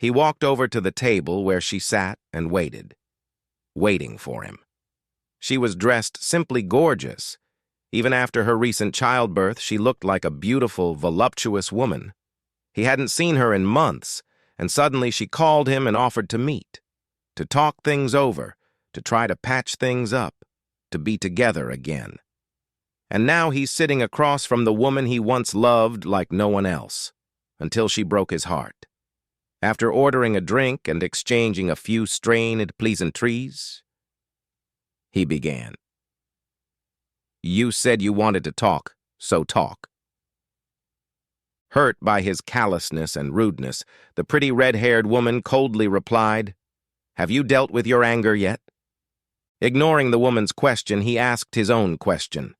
He walked over to the table where she sat and waited, waiting for him. She was dressed simply gorgeous. Even after her recent childbirth, she looked like a beautiful, voluptuous woman. He hadn't seen her in months, and suddenly she called him and offered to meet, to talk things over, to try to patch things up, to be together again. And now he's sitting across from the woman he once loved like no one else, until she broke his heart. After ordering a drink and exchanging a few strained pleasantries, he began. "You said you wanted to talk, so talk." Hurt by his callousness and rudeness, the pretty red-haired woman coldly replied, "Have you dealt with your anger yet?" Ignoring the woman's question, he asked his own question.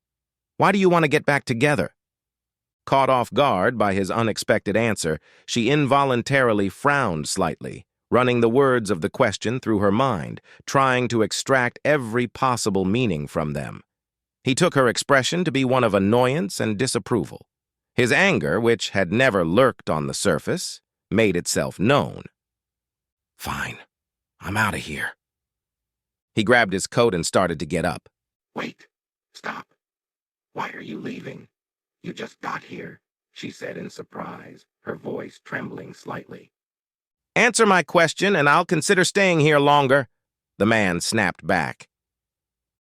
"Why do you want to get back together?" Caught off guard by his unexpected answer, she involuntarily frowned slightly, running the words of the question through her mind, trying to extract every possible meaning from them. He took her expression to be one of annoyance and disapproval. His anger, which had never lurked on the surface, made itself known. "Fine, I'm out of here." He grabbed his coat and started to get up. "Wait, stop. Why are you leaving? You just got here," she said in surprise, her voice trembling slightly. "Answer my question and I'll consider staying here longer," the man snapped back.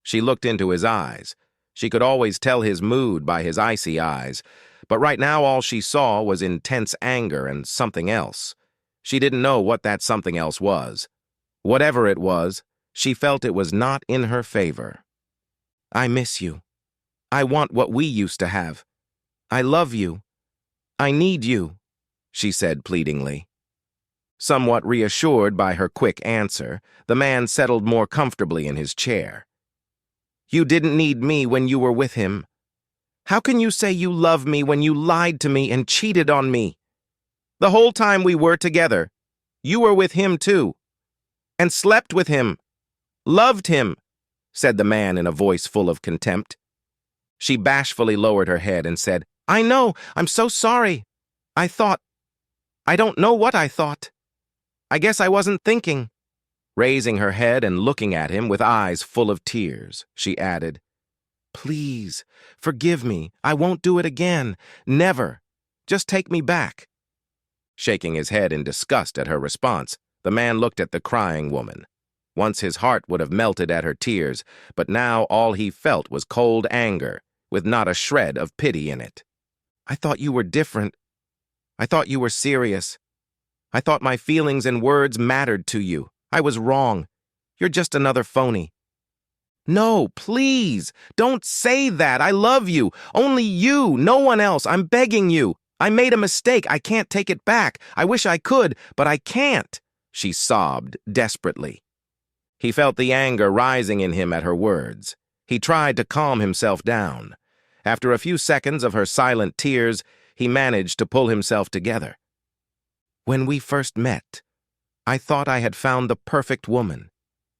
She looked into his eyes. She could always tell his mood by his icy eyes, but right now all she saw was intense anger and something else. She didn't know what that something else was. Whatever it was, she felt it was not in her favor. "I miss you. I want what we used to have. I love you. I need you," she said pleadingly. Somewhat reassured by her quick answer, the man settled more comfortably in his chair. "You didn't need me when you were with him. How can you say you love me when you lied to me and cheated on me? The whole time we were together, you were with him too, and slept with him, loved him," said the man in a voice full of contempt. She bashfully lowered her head and said, "I know, I'm so sorry. I don't know what I thought. I guess I wasn't thinking." Raising her head and looking at him with eyes full of tears, she added, "Please, forgive me. I won't do it again. Never. Just take me back." Shaking his head in disgust at her response, the man looked at the crying woman. Once his heart would have melted at her tears, but now all he felt was cold anger, with not a shred of pity in it. "I thought you were different. I thought you were serious. I thought my feelings and words mattered to you. I was wrong. You're just another phony." "No, please, don't say that. I love you. Only you, no one else. I'm begging you. I made a mistake. I can't take it back. I wish I could, but I can't," she sobbed desperately. He felt the anger rising in him at her words. He tried to calm himself down. After a few seconds of her silent tears, he managed to pull himself together. "When we first met, I thought I had found the perfect woman.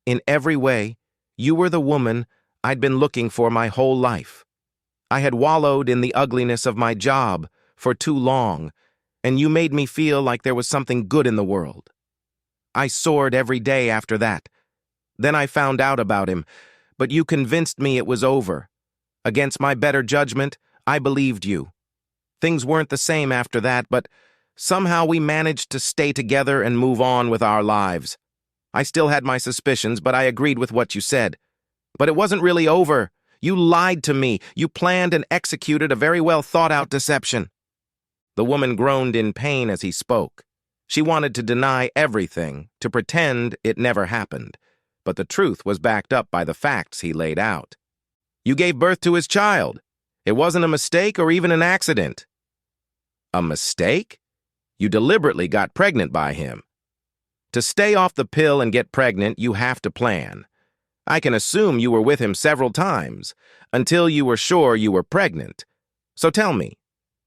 In every way, you were the woman I'd been looking for my whole life. I had wallowed in the ugliness of my job for too long, and you made me feel like there was something good in the world. I soared every day after that. Then I found out about him, but you convinced me it was over. Against my better judgment, I believed you. Things weren't the same after that, but somehow we managed to stay together and move on with our lives. I still had my suspicions, but I agreed with what you said. But it wasn't really over. You lied to me. You planned and executed a very well thought-out deception." The woman groaned in pain as he spoke. She wanted to deny everything, to pretend it never happened. But the truth was backed up by the facts he laid out. "You gave birth to his child. It wasn't a mistake or even an accident." "A mistake? You deliberately got pregnant by him. To stay off the pill and get pregnant, you have to plan. I can assume you were with him several times, until you were sure you were pregnant. So tell me,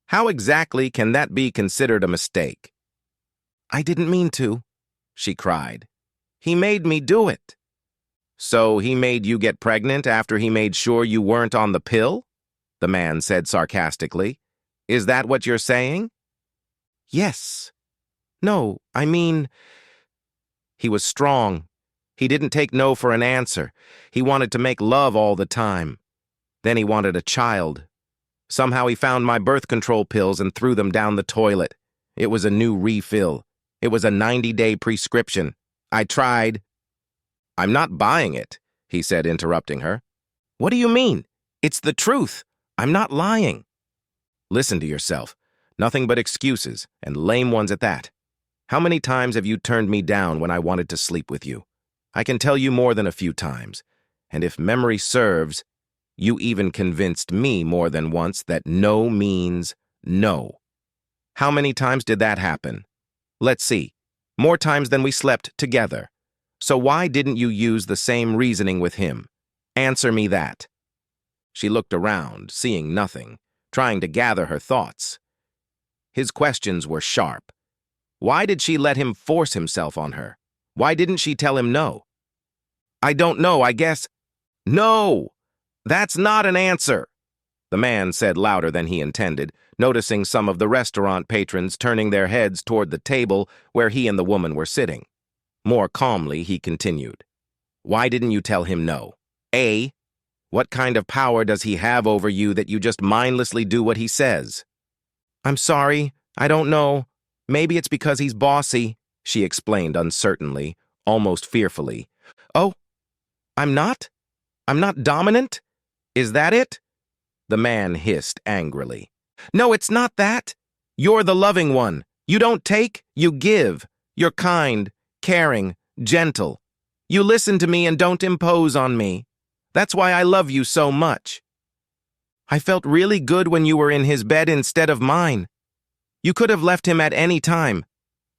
how exactly can that be considered a mistake?" "I didn't mean to," she cried. "He made me do it." "So he made you get pregnant after he made sure you weren't on the pill?" the man said sarcastically. "Is that what you're saying?" "Yes. No, I mean... He was strong. He didn't take no for an answer. He wanted to make love all the time. Then he wanted a child. Somehow he found my birth control pills and threw them down the toilet. It was a new refill. It was a 90-day prescription. I tried. I'm not buying it, he said, interrupting her. What do you mean? It's the truth. I'm not lying. Listen to yourself. Nothing but excuses, and lame ones at that. How many times have you turned me down when I wanted to sleep with you? I can tell you more than a few times. And if memory serves, you even convinced me more than once that no means no. How many times did that happen? Let's see. More times than we slept together. So why didn't you use the same reasoning with him? Answer me that. She looked around, seeing nothing, trying to gather her thoughts. His questions were sharp. Why did she let him force himself on her? Why didn't she tell him no? I don't know, I guess. No! That's not an answer, the man said louder than he intended, noticing some of the restaurant patrons turning their heads toward the table where he and the woman were sitting. More calmly, he continued. Why didn't you tell him no? A. What kind of power does he have over you that you just mindlessly do what he says? I'm sorry, I don't know. Maybe it's because he's bossy, she explained uncertainly, almost fearfully. Oh, I'm not? I'm not dominant? Is that it? The man hissed angrily. No, it's not that. You're the loving one. You don't take, you give. You're kind, caring, gentle. You listen to me and don't impose on me. That's why I love you so much. I felt really good when you were in his bed instead of mine. You could have left him at any time.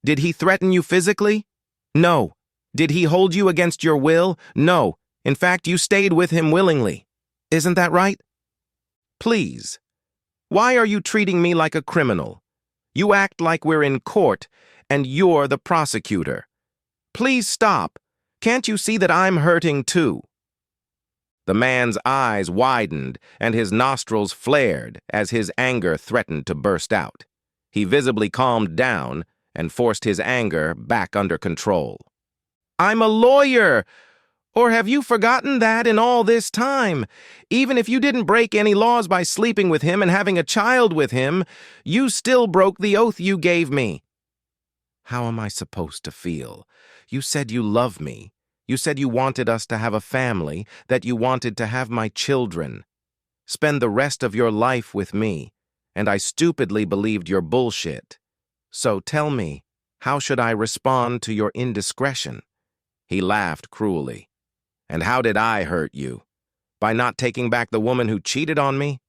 Did he threaten you physically? No. Did he hold you against your will? No. In fact, you stayed with him willingly. Isn't that right? Please. Why are you treating me like a criminal? You act like we're in court, and you're the prosecutor. Please stop. Can't you see that I'm hurting too? The man's eyes widened, and his nostrils flared as his anger threatened to burst out. He visibly calmed down and forced his anger back under control. I'm a lawyer! Or have you forgotten that in all this time? Even if you didn't break any laws by sleeping with him and having a child with him, you still broke the oath you gave me. How am I supposed to feel? You said you love me. You said you wanted us to have a family, that you wanted to have my children. Spend the rest of your life with me, and I stupidly believed your bullshit. So tell me, how should I respond to your indiscretion? He laughed cruelly. And how did I hurt you? By not taking back the woman who cheated on me?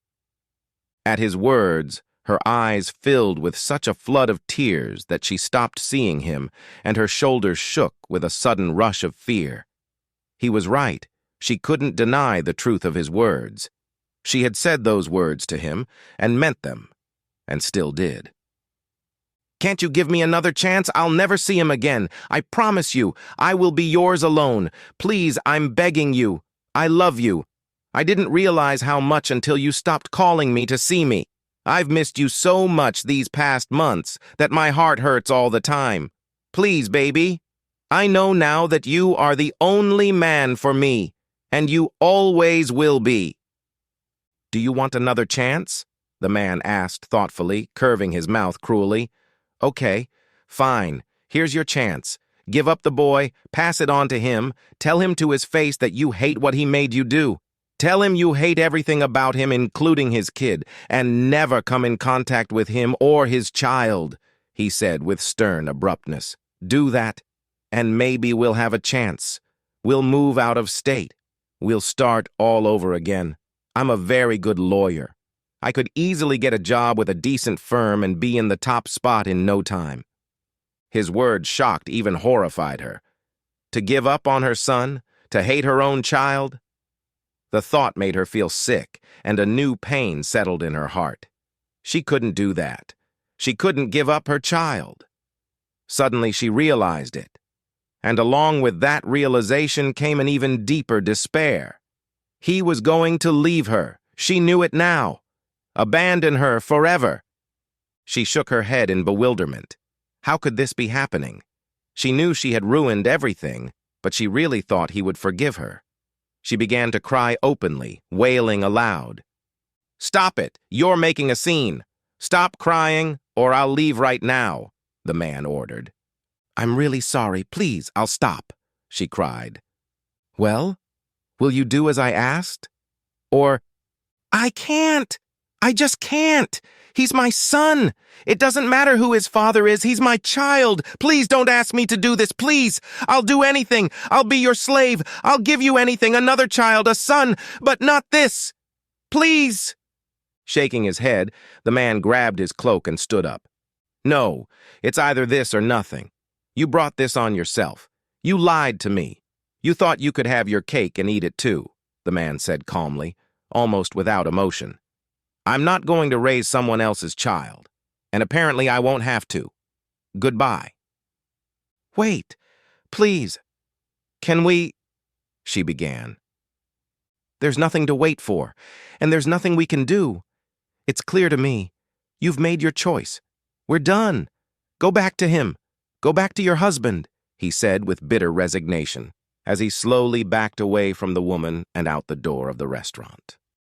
At his words, her eyes filled with such a flood of tears that she stopped seeing him, and her shoulders shook with a sudden rush of fear. He was right. She couldn't deny the truth of his words. She had said those words to him, and meant them, and still did. Can't you give me another chance? I'll never see him again. I promise you, I will be yours alone. Please, I'm begging you. I love you. I didn't realize how much until you stopped calling me to see me. I've missed you so much these past months that my heart hurts all the time. Please, baby. I know now that you are the only man for me, and you always will be. Do you want another chance? The man asked thoughtfully, curving his mouth cruelly. Okay, fine. Here's your chance. Give up the boy, pass it on to him, tell him to his face that you hate what he made you do. Tell him you hate everything about him, including his kid, and never come in contact with him or his child, he said with stern abruptness. Do that, and maybe we'll have a chance. We'll move out of state. We'll start all over again. I'm a very good lawyer. I could easily get a job with a decent firm and be in the top spot in no time. His words shocked, even horrified her. To give up on her son? To hate her own child? The thought made her feel sick, and a new pain settled in her heart. She couldn't do that. She couldn't give up her child. Suddenly she realized it. And along with that realization came an even deeper despair. He was going to leave her. She knew it now. Abandon her forever. She shook her head in bewilderment. How could this be happening? She knew she had ruined everything, but she really thought he would forgive her. She began to cry openly, wailing aloud. "Stop it! You're making a scene! Stop crying, or I'll leave right now," the man ordered. "I'm really sorry. Please, I'll stop," she cried. "Well, will you do as I asked? Or, I can't! I just can't! He's my son! It doesn't matter who his father is, he's my child! Please don't ask me to do this, please! I'll do anything! I'll be your slave! I'll give you anything, another child, a son, but not this! Please!" Shaking his head, the man grabbed his cloak and stood up. "No, it's either this or nothing. You brought this on yourself. You lied to me. You thought you could have your cake and eat it too," the man said calmly, almost without emotion. "I'm not going to raise someone else's child, and apparently I won't have to. Goodbye." "Wait, please. Can we—" she began. "There's nothing to wait for, and there's nothing we can do. It's clear to me. You've made your choice. We're done. Go back to him. Go back to your husband," he said with bitter resignation, as he slowly backed away from the woman and out the door of the restaurant.